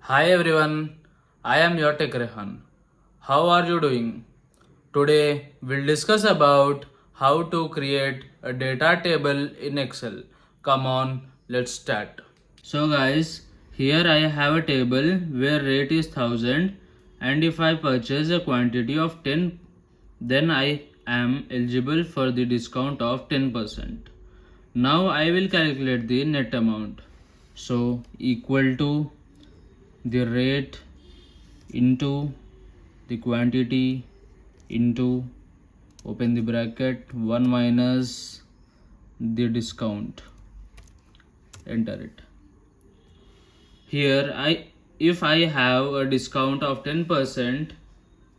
Hi everyone, I am your TECH.REHAAN. How are you doing? Today we'll discuss about how to create a data table in Excel. Come on, let's start. So guys, here I have a table where rate is 1000 and if I purchase a quantity of 10, then I am eligible for the discount of 10%. Now I will calculate the net amount. So equal to the rate into the quantity into open the bracket 1 minus the discount, enter it. Here if I have a discount of 10%,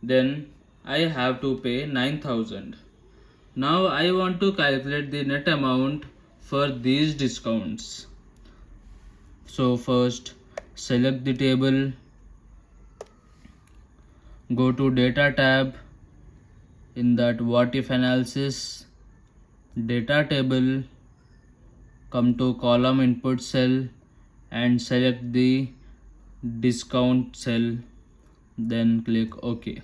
then I have to pay 9000. Now I want to calculate the net amount for these discounts. So first select the table, go to data tab, in that what if analysis, data table, come to column input cell and select the discount cell, then click OK.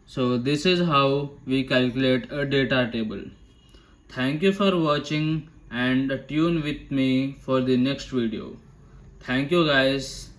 So this is how we calculate a data table. Thank you for watching and tune with me for the next video. Thank you guys.